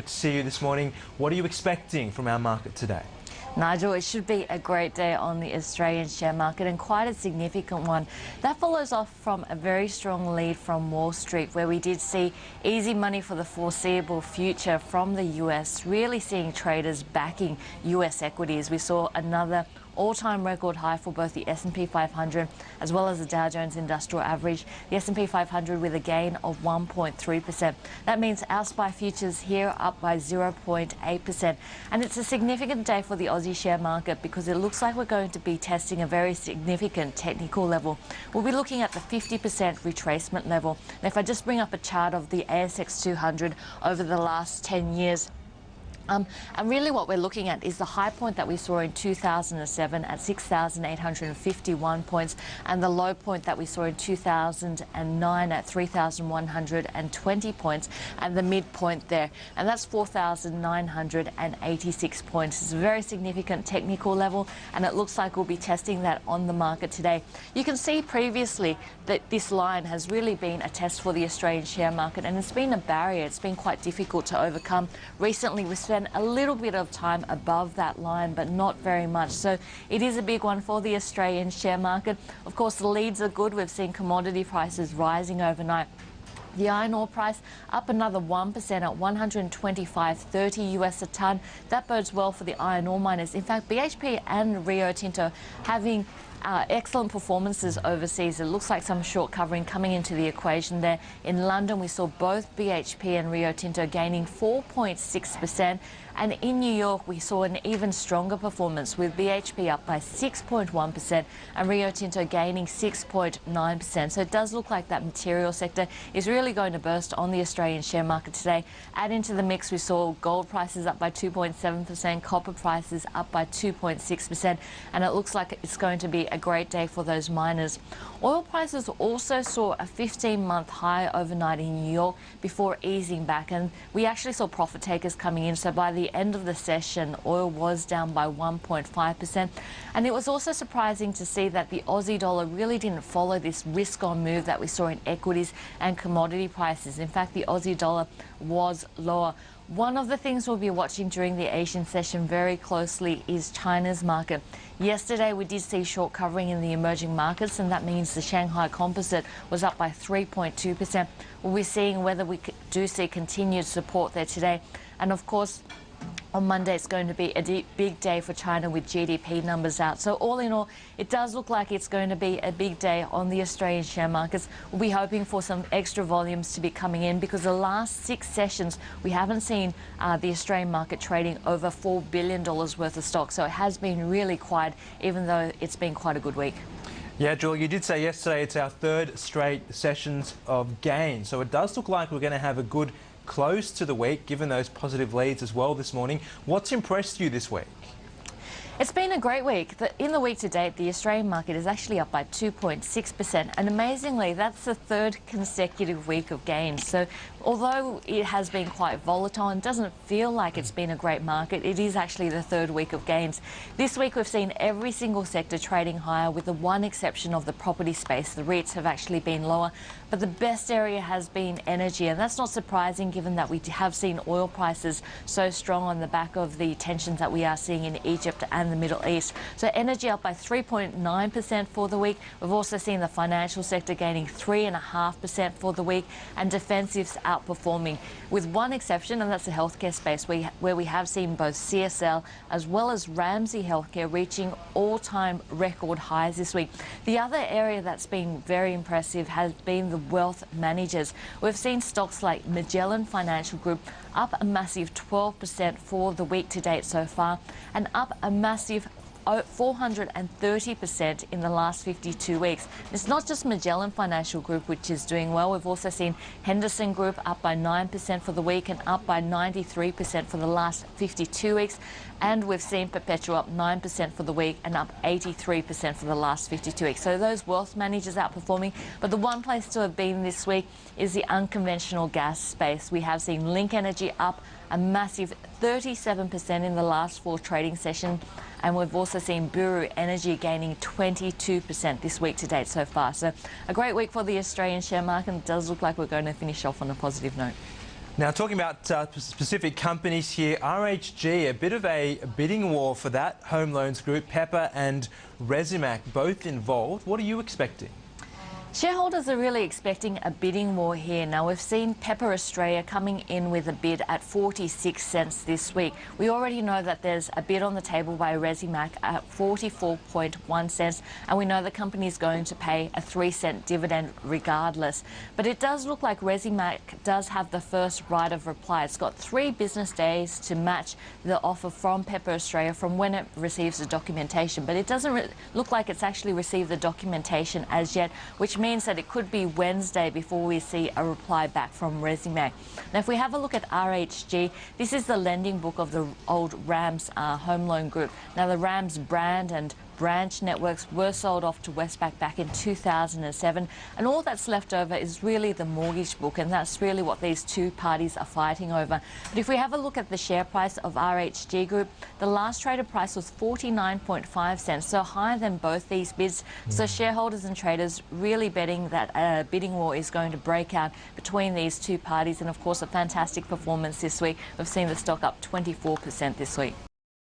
Good to see you this morning. What are you expecting from our market today? Nigel, it should be a great day on the Australian share market, and quite a significant one. That follows off from a very strong lead from Wall Street, where we did see easy money for the foreseeable future from the US, really seeing traders backing US equities. We saw another all-time record high for both the S&P 500 as well as the Dow Jones Industrial Average. The S&P 500 with a gain of 1.3%. That means our SPY futures here up by 0.8%. And it's a significant day for the Aussie share market because it looks like we're going to be testing a very significant technical level. We'll be looking at the 50% retracement level. And if I just bring up a chart of the ASX 200 over the last 10 years, and really what we're looking at is the high point that we saw in 2007 at 6,851 points and the low point that we saw in 2009 at 3,120 points and the midpoint there. And that's 4,986 points. It's a very significant technical level, and it looks like we'll be testing that on the market today. You can see previously that this line has really been a test for the Australian share market, and it's been a barrier. It's been quite difficult to overcome. Recently, we spent a little bit of time above that line, but not very much. So it is a big one for the Australian share market. Of course, the leads are good. We've seen commodity prices rising overnight. The iron ore price up another 1% at 125.30 US a tonne. That bodes well for the iron ore miners. In fact, BHP and Rio Tinto having excellent performances overseas. It looks like some short covering coming into the equation there. In London, we saw both BHP and Rio Tinto gaining 4.6%. And in New York, we saw an even stronger performance with BHP up by 6.1% and Rio Tinto gaining 6.9%. So it does look like that material sector is really going to burst on the Australian share market today. Add into the mix, we saw gold prices up by 2.7%, copper prices up by 2.6%, and it looks like it's going to be a great day for those miners. Oil prices also saw a 15-month high overnight in New York before easing back, and we actually saw profit takers coming in. So by the end of the session, oil was down by 1.5%, and it was also surprising to see that the Aussie dollar really didn't follow this risk-on move that we saw in equities and commodity prices. In fact, the Aussie dollar was lower. One of the things we'll be watching during the Asian session very closely is China's market. Yesterday, we did see short covering in the emerging markets, and that means the Shanghai Composite was up by 3.2%. We'll be seeing whether we do see continued support there today. And of course, on Monday, it's going to be a big day for China with GDP numbers out. So all in all, it does look like it's going to be a big day on the Australian share markets. We'll be hoping for some extra volumes to be coming in because the last 6 sessions, we haven't seen the Australian market trading over $4 billion worth of stock. So it has been really quiet, even though it's been quite a good week. Yeah, Julie, you did say yesterday it's our 3rd straight sessions of gain. So it does look like we're going to have a good close to the week, given those positive leads as well this morning. What's impressed you this week? It's been a great week. In the week to date, the Australian market is actually up by 2.6%, and amazingly, that's the 3rd consecutive week of gains. So although it has been quite volatile and doesn't feel like it's been a great market, it is actually the 3rd week of gains. This week, we've seen every single sector trading higher, with the one exception of the property space. The REITs have actually been lower, but the best area has been energy, and that's not surprising given that we have seen oil prices so strong on the back of the tensions that we are seeing in Egypt and the Middle East. So energy up by 3.9% for the week. We've also seen the financial sector gaining 3.5% for the week, and defensives outperforming, with one exception, and that's the healthcare space, where we have seen both CSL as well as Ramsay Healthcare reaching all-time record highs this week. The other area that's been very impressive has been the wealth managers. We've seen stocks like Magellan Financial Group up a massive 12% for the week to date so far, and up a massive 430% in the last 52 weeks. It's not just Magellan Financial Group which is doing well. We've also seen Henderson Group up by 9% for the week and up by 93% for the last 52 weeks. And we've seen Perpetual up 9% for the week and up 83% for the last 52 weeks. So those wealth managers outperforming. But the one place to have been this week is the unconventional gas space. We have seen Link Energy up a massive 37% in the last 4 trading sessions. And we've also seen Buru Energy gaining 22% this week to date so far. So a great week for the Australian share market, and it does look like we're going to finish off on a positive note. Now, talking about specific companies here, RHG, a bit of a bidding war for that home loans group, Pepper and Resimac, both involved. What are you expecting? Shareholders are really expecting a bidding war here. Now, we've seen Pepper Australia coming in with a bid at 46 cents this week. We already know that there's a bid on the table by Resimac at 44.1 cents, and we know the company is going to pay a 3-cent dividend regardless. But it does look like Resimac does have the first right of reply. It's got 3 business days to match the offer from Pepper Australia from when it receives the documentation. But it doesn't look like it's actually received the documentation as yet, which means that it could be Wednesday before we see a reply back from Resimac. Now, if we have a look at RHG, this is the lending book of the old Rams home loan group. Now, the Rams brand and branch networks were sold off to Westpac back in 2007, and all that's left over is really the mortgage book, and that's really what these two parties are fighting over. But if we have a look at the share price of RHG Group, the last traded price was 49.5 cents, so higher than both these bids. So shareholders and traders really betting that a bidding war is going to break out between these two parties, and of course a fantastic performance this week. We've seen the stock up 24% this week.